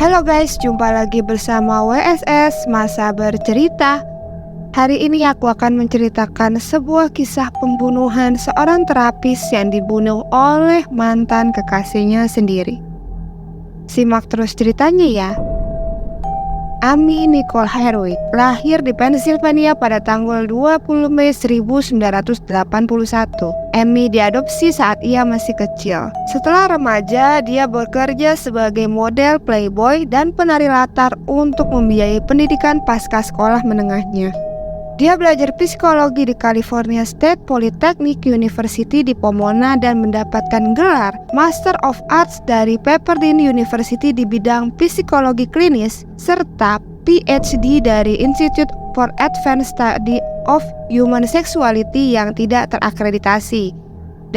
Halo guys, jumpa lagi bersama WSS Masa Bercerita. Hari ini aku akan menceritakan sebuah kisah pembunuhan seorang terapis yang dibunuh oleh mantan kekasihnya sendiri. Simak terus ceritanya ya. Amy Nicole Heroic lahir di Pennsylvania pada tanggal 20 Mei 1981. Amy diadopsi saat ia masih kecil. Setelah remaja, dia bekerja sebagai model playboy dan penari latar untuk membiayai pendidikan pasca sekolah menengahnya. Dia belajar psikologi di California State Polytechnic University di Pomona dan mendapatkan gelar Master of Arts dari Pepperdine University di bidang psikologi klinis serta PhD dari Institute for Advanced Study of Human Sexuality yang tidak terakreditasi,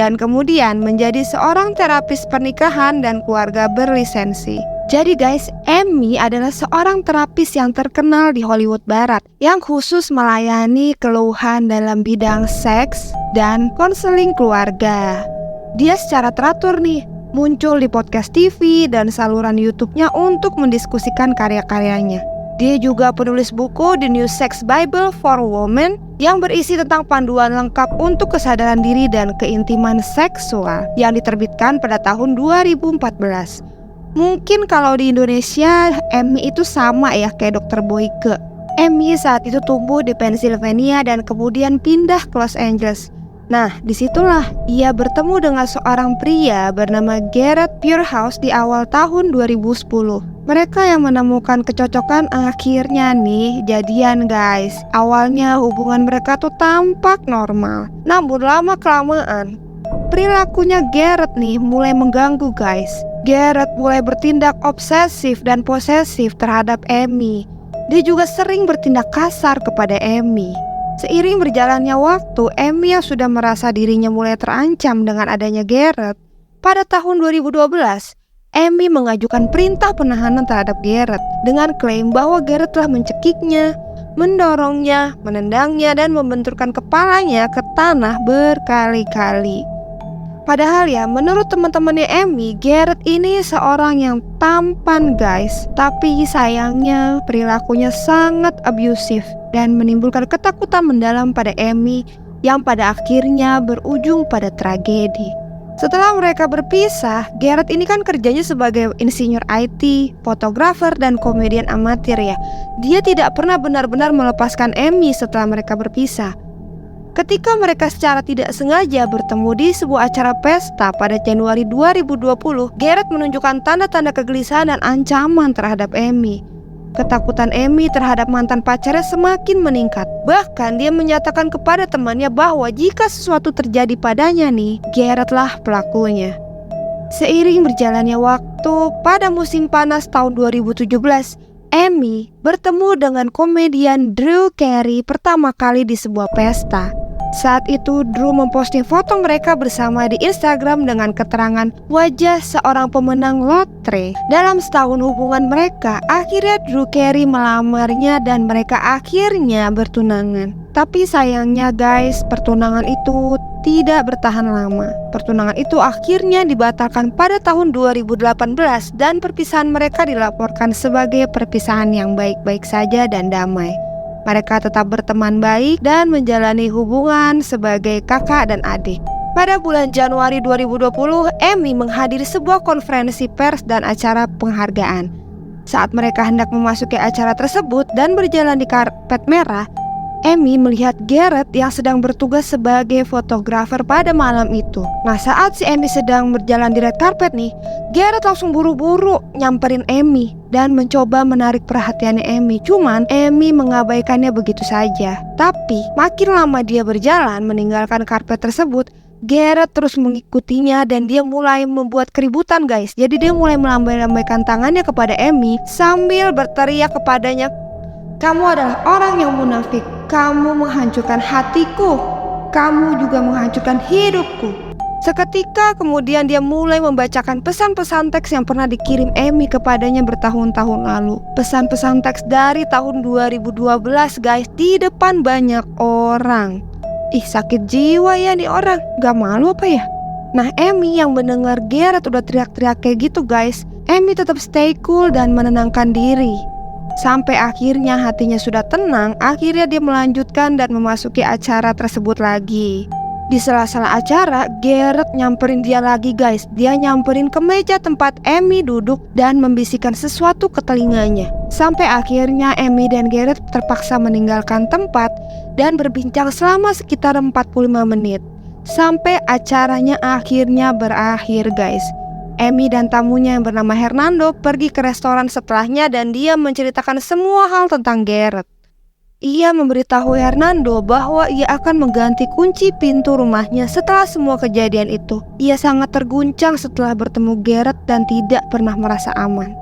dan kemudian menjadi seorang terapis pernikahan dan keluarga berlisensi. Jadi guys, Amy adalah seorang terapis yang terkenal di Hollywood Barat yang khusus melayani keluhan dalam bidang seks dan konseling keluarga. Dia secara teratur nih muncul di podcast TV dan saluran YouTube-nya untuk mendiskusikan karya-karyanya. Dia juga penulis buku The New Sex Bible for Women yang berisi tentang panduan lengkap untuk kesadaran diri dan keintiman seksual yang diterbitkan pada tahun 2014. Mungkin kalau di Indonesia, Amy itu sama ya kayak Dr. Boyke. Amy saat itu tumbuh di Pennsylvania dan kemudian pindah ke Los Angeles. Nah, disitulah ia bertemu dengan seorang pria bernama Garrett Purehouse di awal tahun 2010. Mereka yang menemukan kecocokan akhirnya nih jadian guys. Awalnya hubungan mereka tuh tampak normal, namun lama-kelamaan perilakunya Garrett nih mulai mengganggu guys. Garrett mulai bertindak obsesif dan posesif terhadap Amy. Dia juga sering bertindak kasar kepada Amy. Seiring berjalannya waktu, Amy yang sudah merasa dirinya mulai terancam dengan adanya Garrett, pada tahun 2012, Amy mengajukan perintah penahanan terhadap Garrett dengan klaim bahwa Garrett telah mencekiknya, mendorongnya, menendangnya, dan membenturkan kepalanya ke tanah berkali-kali. Padahal ya, menurut teman-temannya Amy, Garrett ini seorang yang tampan guys. Tapi sayangnya perilakunya sangat abusif dan menimbulkan ketakutan mendalam pada Amy yang pada akhirnya berujung pada tragedi. Setelah mereka berpisah, Garrett ini kan kerjanya sebagai insinyur IT, fotografer, dan komedian amatir ya. Dia tidak pernah benar-benar melepaskan Amy setelah mereka berpisah. Ketika mereka secara tidak sengaja bertemu di sebuah acara pesta pada Januari 2020, Garrett menunjukkan tanda-tanda kegelisahan dan ancaman terhadap Amy. Ketakutan Amy terhadap mantan pacarnya semakin meningkat. Bahkan dia menyatakan kepada temannya bahwa jika sesuatu terjadi padanya nih, Garrett lah pelakunya. Seiring berjalannya waktu, pada musim panas tahun 2017, Amy bertemu dengan komedian Drew Carey pertama kali di sebuah pesta. Saat itu Drew memposting foto mereka bersama di Instagram dengan keterangan wajah seorang pemenang lotre. Dalam setahun hubungan mereka, akhirnya Drew Carey melamarnya dan mereka akhirnya bertunangan. Tapi sayangnya guys, pertunangan itu tidak bertahan lama. Pertunangan itu akhirnya dibatalkan pada tahun 2018 dan perpisahan mereka dilaporkan sebagai perpisahan yang baik-baik saja dan damai. Mereka tetap berteman baik dan menjalani hubungan sebagai kakak dan adik. Pada bulan Januari 2020, Amy menghadiri sebuah konferensi pers dan acara penghargaan. Saat mereka hendak memasuki acara tersebut dan berjalan di karpet merah, Amy melihat Garrett yang sedang bertugas sebagai fotografer pada malam itu. Nah, saat si Amy sedang berjalan di red carpet nih, Garrett langsung buru-buru nyamperin Amy dan mencoba menarik perhatiannya Amy. Cuman Amy mengabaikannya begitu saja. Tapi makin lama dia berjalan meninggalkan karpet tersebut, Garrett terus mengikutinya dan dia mulai membuat keributan guys. Jadi dia mulai melambai-lambaikan tangannya kepada Amy sambil berteriak kepadanya, "Kamu adalah orang yang munafik. Kamu menghancurkan hatiku. Kamu juga menghancurkan hidupku." Seketika kemudian dia mulai membacakan pesan-pesan teks yang pernah dikirim Amy kepadanya bertahun-tahun lalu. Pesan-pesan teks dari tahun 2012 guys, di depan banyak orang. Ih, sakit jiwa ya nih orang. Gak malu apa ya? Nah, Amy yang mendengar Garrett udah teriak-teriak kayak gitu guys, Amy tetap stay cool dan menenangkan diri. Sampai akhirnya hatinya sudah tenang, akhirnya dia melanjutkan dan memasuki acara tersebut lagi. Di sela-sela acara, Garrett nyamperin dia lagi guys. Dia nyamperin ke meja tempat Amy duduk dan membisikkan sesuatu ke telinganya. Sampai akhirnya Amy dan Garrett terpaksa meninggalkan tempat dan berbincang selama sekitar 45 menit. Sampai acaranya akhirnya berakhir guys. Amy dan tamunya yang bernama Hernando pergi ke restoran setelahnya dan dia menceritakan semua hal tentang Garrett. Ia memberitahu Hernando bahwa ia akan mengganti kunci pintu rumahnya setelah semua kejadian itu. Ia sangat terguncang setelah bertemu Garrett dan tidak pernah merasa aman.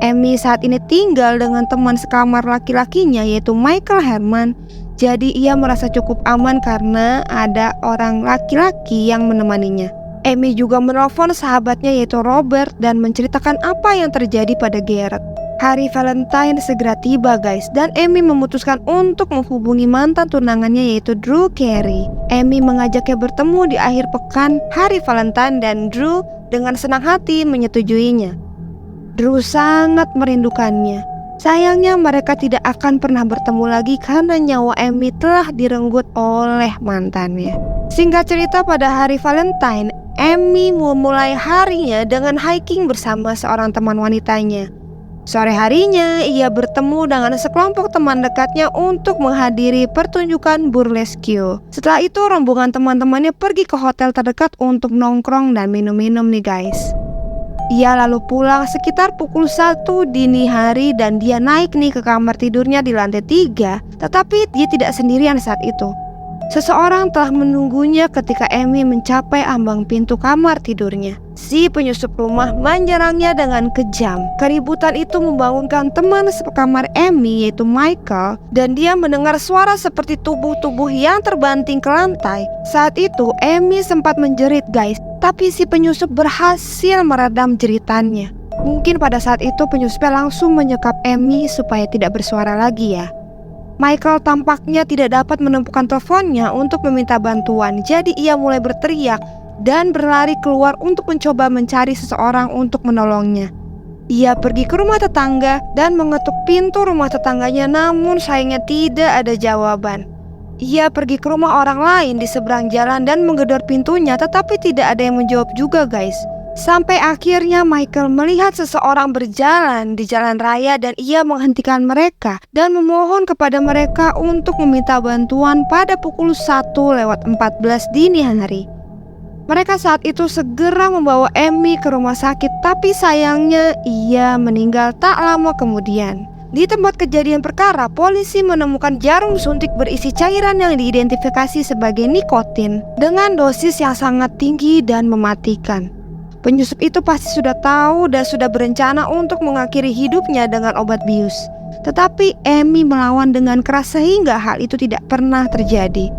Amy saat ini tinggal dengan teman sekamar laki-lakinya yaitu Michael Herman. Jadi ia merasa cukup aman karena ada orang laki-laki yang menemaninya. Amy juga menelpon sahabatnya yaitu Robert dan menceritakan apa yang terjadi pada Garrett. Hari Valentine segera tiba guys, dan Amy memutuskan untuk menghubungi mantan tunangannya yaitu Drew Carey. Amy mengajaknya bertemu di akhir pekan hari Valentine dan Drew dengan senang hati menyetujuinya. Drew sangat merindukannya. Sayangnya mereka tidak akan pernah bertemu lagi karena nyawa Amy telah direnggut oleh mantannya. Singkat cerita, pada hari Valentine, Amy memulai harinya dengan hiking bersama seorang teman wanitanya. Sore harinya, ia bertemu dengan sekelompok teman dekatnya untuk menghadiri pertunjukan burlesque. Setelah itu, rombongan teman-temannya pergi ke hotel terdekat untuk nongkrong dan minum-minum nih guys. Ia lalu pulang sekitar pukul 1 dini hari dan dia naik nih ke kamar tidurnya di lantai 3. Tetapi dia tidak sendirian saat itu. Seseorang telah menunggunya ketika Amy mencapai ambang pintu kamar tidurnya. Si penyusup rumah menyerangnya dengan kejam. Keributan itu membangunkan teman sekamar Amy yaitu Michael, dan dia mendengar suara seperti tubuh-tubuh yang terbanting ke lantai. Saat itu Amy sempat menjerit guys, tapi si penyusup berhasil meredam jeritannya. Mungkin pada saat itu penyusupnya langsung menyekap Amy supaya tidak bersuara lagi ya. Michael tampaknya tidak dapat menemukan teleponnya untuk meminta bantuan. Jadi ia mulai berteriak dan berlari keluar untuk mencoba mencari seseorang untuk menolongnya. Ia pergi ke rumah tetangga dan mengetuk pintu rumah tetangganya, namun sayangnya tidak ada jawaban. Ia pergi ke rumah orang lain di seberang jalan dan menggedor pintunya, tetapi tidak ada yang menjawab juga guys. Sampai akhirnya Michael melihat seseorang berjalan di jalan raya dan ia menghentikan mereka dan memohon kepada mereka untuk meminta bantuan pada pukul 1:14 dini hari. Mereka saat itu segera membawa Amy ke rumah sakit, tapi sayangnya ia meninggal tak lama kemudian. Di tempat kejadian perkara, polisi menemukan jarum suntik berisi cairan yang diidentifikasi sebagai nikotin dengan dosis yang sangat tinggi dan mematikan. Penyusup itu pasti sudah tahu dan sudah berencana untuk mengakhiri hidupnya dengan obat bius. Tetapi Amy melawan dengan keras sehingga hal itu tidak pernah terjadi.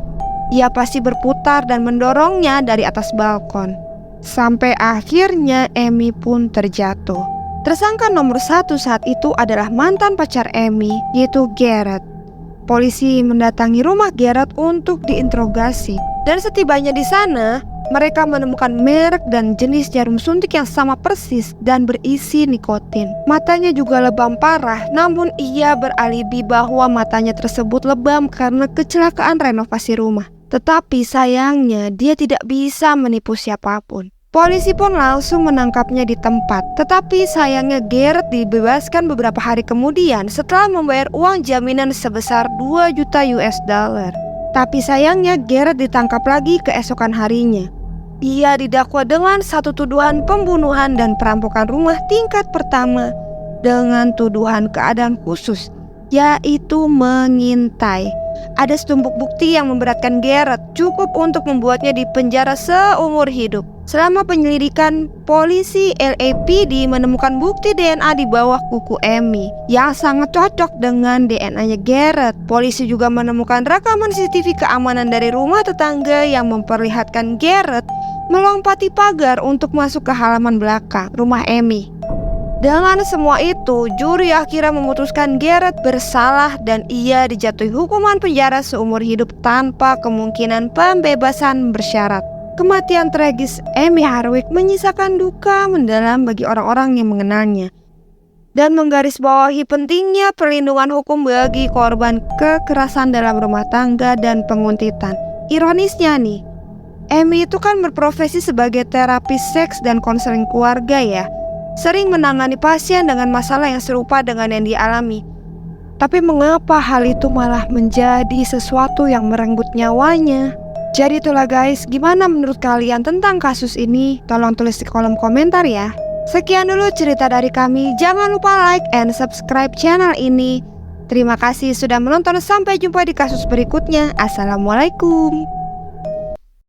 Ia pasti berputar dan mendorongnya dari atas balkon. Sampai akhirnya Amy pun terjatuh. Tersangka nomor 1 saat itu adalah mantan pacar Amy, yaitu Garrett. Polisi mendatangi rumah Garrett untuk diinterogasi. Dan setibanya di sana, mereka menemukan merek dan jenis jarum suntik yang sama persis dan berisi nikotin. Matanya juga lebam parah, namun ia beralibi bahwa matanya tersebut lebam karena kecelakaan renovasi rumah. Tetapi sayangnya dia tidak bisa menipu siapapun. Polisi pun langsung menangkapnya di tempat. Tetapi sayangnya Garrett dibebaskan beberapa hari kemudian setelah membayar uang jaminan sebesar 2 juta US dollar. Tapi sayangnya Garrett ditangkap lagi keesokan harinya. Ia didakwa dengan satu tuduhan pembunuhan dan perampokan rumah tingkat pertama dengan tuduhan keadaan khusus, yaitu mengintai. Ada setumpuk bukti yang memberatkan Garrett, cukup untuk membuatnya dipenjara seumur hidup. Selama penyelidikan, polisi LAPD menemukan bukti DNA di bawah kuku Amy yang sangat cocok dengan DNA-nya Garrett. Polisi juga menemukan rekaman CCTV keamanan dari rumah tetangga yang memperlihatkan Garrett melompati pagar untuk masuk ke halaman belakang rumah Amy. Dengan semua itu, juri akhirnya memutuskan Garrett bersalah dan ia dijatuhi hukuman penjara seumur hidup tanpa kemungkinan pembebasan bersyarat. Kematian tragis Amy Hardwick menyisakan duka mendalam bagi orang-orang yang mengenalnya dan menggarisbawahi pentingnya perlindungan hukum bagi korban kekerasan dalam rumah tangga dan penguntitan. Ironisnya nih, Amy itu kan berprofesi sebagai terapis seks dan konseling keluarga ya. Sering menangani pasien dengan masalah yang serupa dengan yang dialami. Tapi mengapa hal itu malah menjadi sesuatu yang merenggut nyawanya? Jadi itulah guys, gimana menurut kalian tentang kasus ini? Tolong tulis di kolom komentar ya. Sekian dulu cerita dari kami. Jangan lupa like and subscribe channel ini. Terima kasih sudah menonton. Sampai jumpa di kasus berikutnya. Assalamualaikum.